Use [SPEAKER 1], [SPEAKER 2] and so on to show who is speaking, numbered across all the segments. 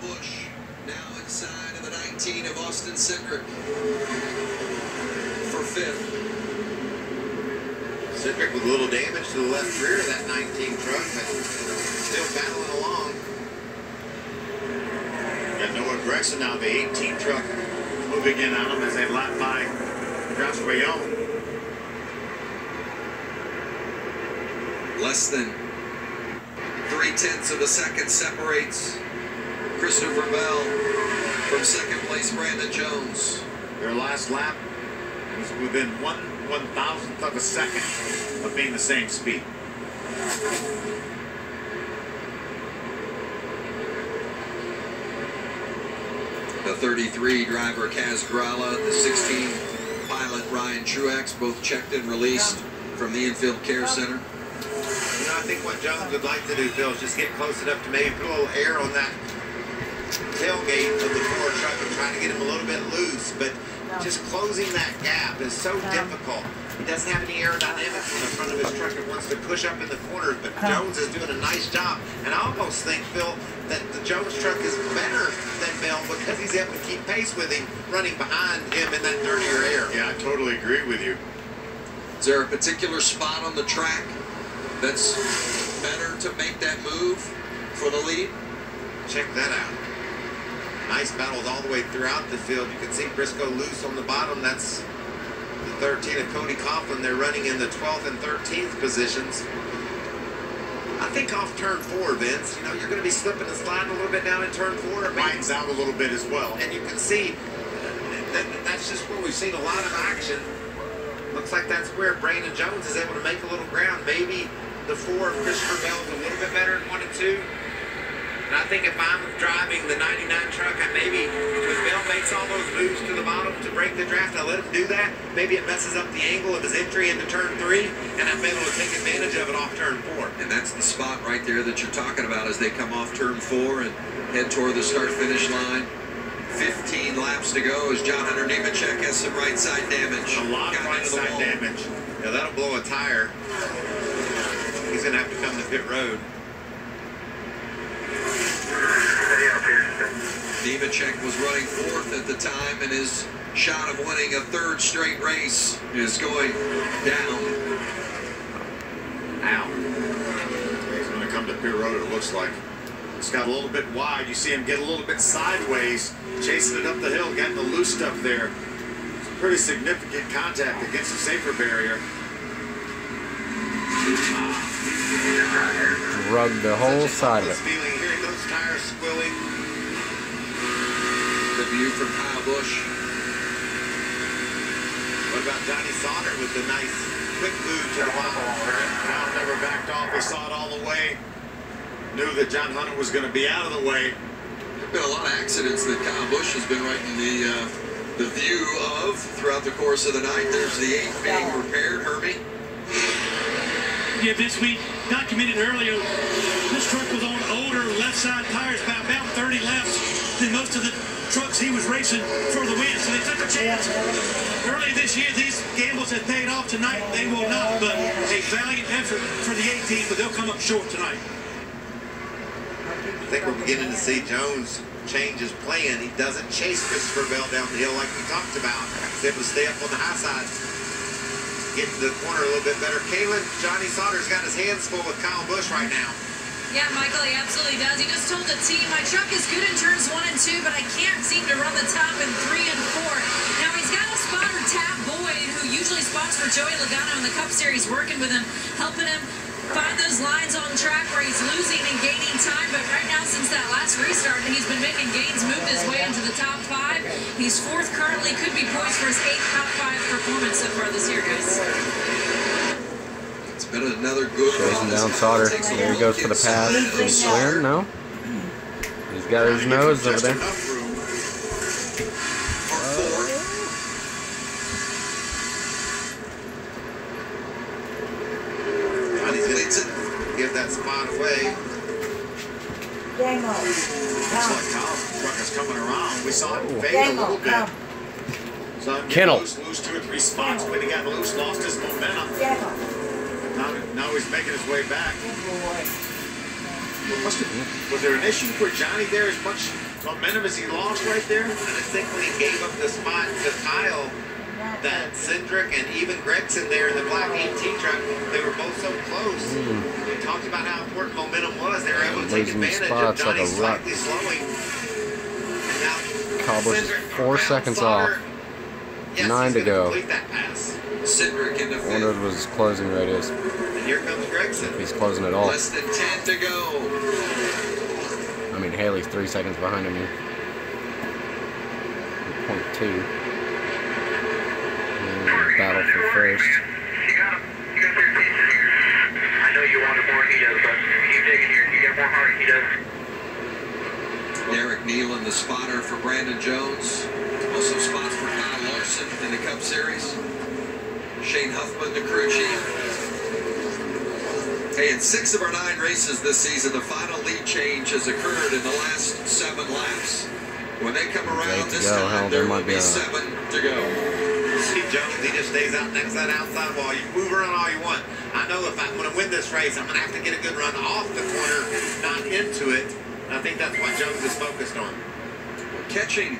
[SPEAKER 1] Busch now inside of the 19 of Austin Cindric for 5th.
[SPEAKER 2] Cindric with a little damage to the left rear of that 19 truck, but still battling along.
[SPEAKER 3] Got Noah Gragson now, the 18 truck, moving in on him as they lap by Graswell.
[SPEAKER 1] Less than 0.3 of a second separates Christopher Bell from second place Brandon Jones.
[SPEAKER 3] Their last lap was within 1/1000th of a second of being the same speed.
[SPEAKER 1] The 33 driver Kaz Grala, the 16 pilot Ryan Truex, both checked and released from the infield care center.
[SPEAKER 2] You know, I think what Jones would like to do, Phil, is just get close enough to maybe put a little air on that tailgate of the Ford truck and trying to get him a little bit loose, but just closing that gap is so difficult. He doesn't have any aerodynamics in the front of his truck. It wants to push up in the corners, but Jones is doing a nice job. And I almost think, Phil, that the Jones truck is better than Bell because he's able to keep pace with him, running behind him in that dirtier air.
[SPEAKER 3] Yeah, I totally agree with you.
[SPEAKER 1] Is there a particular spot on the track that's better to make that move for the lead?
[SPEAKER 2] Check that out. Nice battles all the way throughout the field. You can see Briscoe loose on the bottom. That's the 13 of Cody Coughlin. They're running in the 12th and 13th positions. I think off turn 4, Vince, you know, you're going to be slipping and sliding a little bit down in turn 4.
[SPEAKER 3] It widens out a little bit as well.
[SPEAKER 2] And you can see that's just where we've seen a lot of action. Looks like that's where Brandon Jones is able to make a little ground. Maybe the 4 of Christopher Bell is a little bit better than 1 and 2. And I think if I'm driving the 99 truck, I maybe, when Bell makes all those moves to the bottom to break the draft, I let him do that. Maybe it messes up the angle of his entry into turn 3, and I'm able to take advantage of it off turn 4.
[SPEAKER 1] And that's the spot right there that you're talking about as they come off turn 4 and head toward the start-finish line. 15 laps to go as John Hunter Nemechek has some right side damage.
[SPEAKER 3] A lot of right side damage.
[SPEAKER 2] Yeah, that'll blow a tire. He's going to have to come to pit road.
[SPEAKER 1] Nemechek was running 4th at the time, and his shot of winning a 3rd straight race is going down.
[SPEAKER 2] Ow.
[SPEAKER 3] He's going to come to pit road, it looks like. It's got a little bit wide. You see him get a little bit sideways, chasing it up the hill, getting the loose stuff there. Some pretty significant contact against the safer barrier.
[SPEAKER 4] Drug the whole side of it.
[SPEAKER 2] Feeling, hearing those tires squilling.
[SPEAKER 1] The view from Kyle Busch.
[SPEAKER 2] What about Johnny Sauter with the nice quick move to the bottom?
[SPEAKER 3] Kyle never backed off. He saw it all the way. Knew that John Hunter was going to be out of the way.
[SPEAKER 1] There have been a lot of accidents that Kyle Busch has been right in the view of throughout the course of the night. There's the 8 being repaired. Herbie?
[SPEAKER 5] Yeah, Vince, we documented earlier, this truck was on older left side tires by about 30 laps than most of the trucks he was racing for the win. So they took a chance. Early this year, these gambles have paid off. Tonight, they will not, but a valiant effort for the 18, but they'll come up short tonight.
[SPEAKER 2] I think we're beginning to see Jones change his plan. He doesn't chase Christopher Bell down the hill like we talked about. He's able to stay up on the high side. Get to the corner a little bit better. Kaylin, Johnny Sauter's got his hands full with Kyle Busch right now.
[SPEAKER 6] Yeah, Michael, he absolutely does. He just told the team, my truck is good in turns 1 and 2, but I can't seem to run the top in 3 and 4. Now, he's got a spotter, Tab Boyd, who usually spots for Joey Logano in the Cup Series, working with him, helping him find those lines on track where he's losing and gaining time. But right now, since that last restart, he's been making gains, moved his way into the top 5. He's 4th currently, could be poised for his 8th top 5 performance so far this year, guys.
[SPEAKER 1] It's been another good
[SPEAKER 4] Chasing down Sauter. There he goes for the pass. Is he clear? No. He's got his nose over there.
[SPEAKER 2] Johnny's going to give that spot away.
[SPEAKER 3] Looks like Kyle's truck is coming around. We saw him fade a little bit. Saw him get lose 2 or 3 spots when he got loose, lost his momentum. Now he's making his way back. Was there an issue for Johnny there as much momentum as he lost right there.
[SPEAKER 2] And I think when he gave up the spot to Kyle, that Cindric and even Gregson there in the black ET truck, they were both so close. We talked about how important momentum was. They were able to take
[SPEAKER 4] Losing
[SPEAKER 2] advantage of
[SPEAKER 4] spots like
[SPEAKER 2] Johnny
[SPEAKER 4] a rock.
[SPEAKER 2] slightly slowing. And now
[SPEAKER 4] Cowboys
[SPEAKER 2] Cindric
[SPEAKER 4] 4
[SPEAKER 2] around
[SPEAKER 4] seconds
[SPEAKER 2] Slaughter.
[SPEAKER 4] off.
[SPEAKER 2] Yes,
[SPEAKER 4] 9
[SPEAKER 2] he's
[SPEAKER 4] to
[SPEAKER 2] gonna
[SPEAKER 4] go.
[SPEAKER 2] complete that pass.
[SPEAKER 1] Cindric in the
[SPEAKER 4] I wonder
[SPEAKER 1] fifth.
[SPEAKER 4] what his closing rate is.
[SPEAKER 2] And here comes Gregson.
[SPEAKER 4] If he's closing at all.
[SPEAKER 1] Less than 10 to go.
[SPEAKER 4] I mean, Haley's 3 seconds behind him. 0.2. Battle for first.
[SPEAKER 7] You got him. You got 13. I know you wanted more, he does, but keep digging here. You got more heart, he does.
[SPEAKER 1] Derek Nealon, the spotter for Brandon Jones. Also spots for Kyle Larson in the Cup Series. Shane Huffman, the crew chief. Hey, in 6 of our 9 races this season, the final lead change has occurred in the last 7 laps. When they come around
[SPEAKER 4] to
[SPEAKER 1] this
[SPEAKER 4] go.
[SPEAKER 1] time,
[SPEAKER 4] Hell,
[SPEAKER 1] there
[SPEAKER 4] there
[SPEAKER 1] will
[SPEAKER 4] might be
[SPEAKER 1] be
[SPEAKER 4] a-
[SPEAKER 1] 7 to go.
[SPEAKER 2] See Jones, he just stays out next to that outside wall. You move around all you want. I know if I'm going to win this race, I'm going to have to get a good run off the corner, not into it. And I think that's what Jones is focused on.
[SPEAKER 1] Catching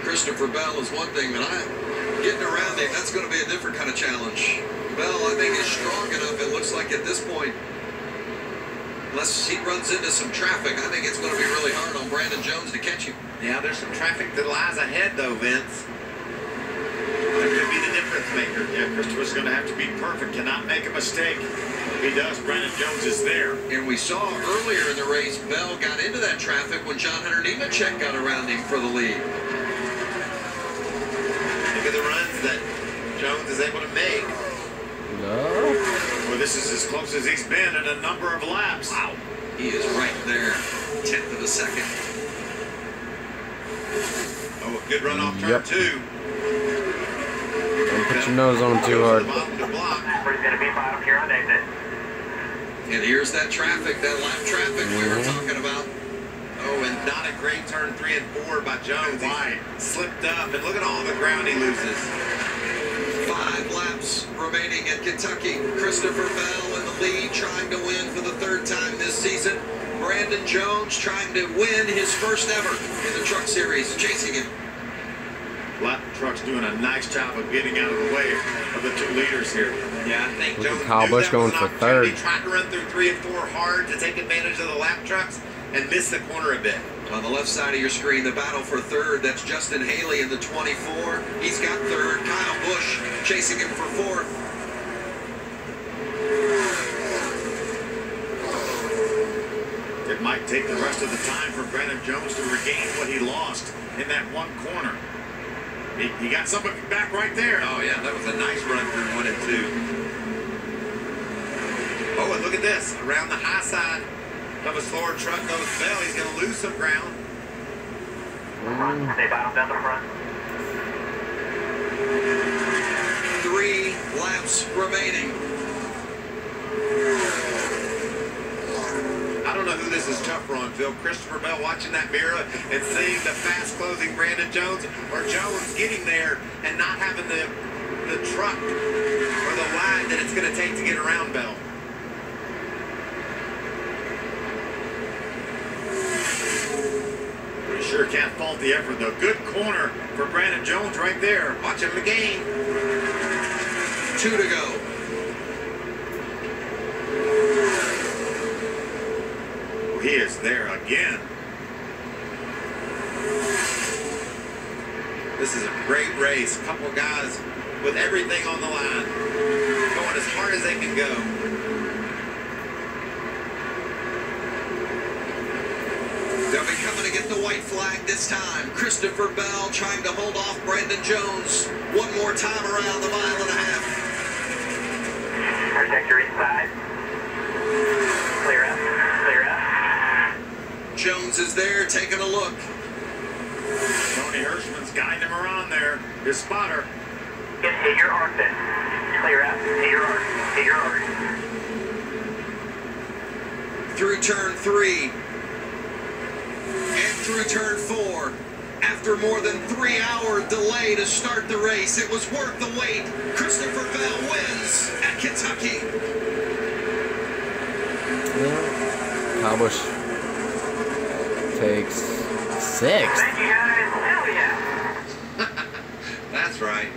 [SPEAKER 1] Christopher Bell is one thing, but getting around him, that's going to be a different kind of challenge. Bell, I think, is strong enough, it looks like at this point, unless he runs into some traffic, I think it's going to be really hard on Brandon Jones to catch him.
[SPEAKER 2] Yeah, there's some traffic that lies ahead, though, Vince. That could be the difference maker.
[SPEAKER 3] Yeah, Christopher's going to have to be perfect, cannot make a mistake. If he does, Brandon Jones is there.
[SPEAKER 1] And we saw earlier in the race, Bell got into that traffic when John Hunter Nemechek got around him for the lead.
[SPEAKER 2] Look at the runs that Jones is able to make.
[SPEAKER 4] No.
[SPEAKER 3] Well, this is as close as he's been in a number of laps.
[SPEAKER 1] Wow. He is right there, 10th of a second.
[SPEAKER 2] Oh, a good run off turn
[SPEAKER 4] Yep.
[SPEAKER 2] 2.
[SPEAKER 4] Don't put your nose on him too hard.
[SPEAKER 2] Bottom to block.
[SPEAKER 7] Where's going to be bottom here on exit?
[SPEAKER 1] And here's that traffic, that lap traffic we were talking about.
[SPEAKER 2] Oh, and not a great turn 3 and 4 by Jones. He slipped up, and look at all the ground he loses.
[SPEAKER 1] 5 laps remaining at Kentucky. Christopher Bell in the lead, trying to win for the 3rd time this season. Brandon Jones trying to win his first ever in the Truck Series, chasing him.
[SPEAKER 3] Lap truck's doing a nice job of getting out of the way of the 2 leaders here.
[SPEAKER 2] Yeah, I think
[SPEAKER 4] Look at
[SPEAKER 2] Jones
[SPEAKER 4] Kyle
[SPEAKER 2] knew
[SPEAKER 4] Busch
[SPEAKER 2] that was
[SPEAKER 4] going
[SPEAKER 2] an
[SPEAKER 4] for
[SPEAKER 2] opportunity.
[SPEAKER 4] 3rd.
[SPEAKER 2] Tried to run through 3 and 4 hard to take advantage of the lap trucks and miss the corner a bit.
[SPEAKER 1] On the left side of your screen, the battle for 3rd. That's Justin Haley in the 24. He's got 3rd. Kyle Busch chasing him for 4th.
[SPEAKER 3] It might take the rest of the time for Brandon Jones to regain what he lost in that one corner. He got somebody back right there.
[SPEAKER 2] Oh, yeah, that was a nice run through 1 and 2. Oh, and look at this. Around the high side of a slower truck goes Bell. He's going to lose some ground.
[SPEAKER 7] Stay bottom down the front.
[SPEAKER 1] 3 laps remaining.
[SPEAKER 2] I don't know who this is tougher on, Phil. Christopher Bell watching that mirror and seeing the fast-closing Brandon Jones, or Jones getting there and not having the truck or the line that it's going to take to get around Bell.
[SPEAKER 3] We sure can't fault the effort, though. Good corner for Brandon Jones right there.
[SPEAKER 2] Watch him again.
[SPEAKER 1] 2 to go.
[SPEAKER 3] He is there again.
[SPEAKER 2] This is a great race. A couple of guys with everything on the line, going as hard as they can go.
[SPEAKER 1] They'll be coming to get the white flag this time. Christopher Bell trying to hold off Brandon Jones one more time around the 1.5 miles.
[SPEAKER 7] Protect your inside. Clear up. Clear up.
[SPEAKER 1] Jones is there taking a look.
[SPEAKER 3] Tony Hirschman's guiding him around there. His spotter.
[SPEAKER 7] Hit your arc then. Clear up. Hit your arc. Hit your arc.
[SPEAKER 1] Through turn 3. And through turn 4. After more than 3-hour delay to start the race, it was worth the wait. Christopher Bell wins at Kentucky.
[SPEAKER 4] Kyle Busch takes Sixth.
[SPEAKER 7] Thank you guys. Hell yeah.
[SPEAKER 2] That's right.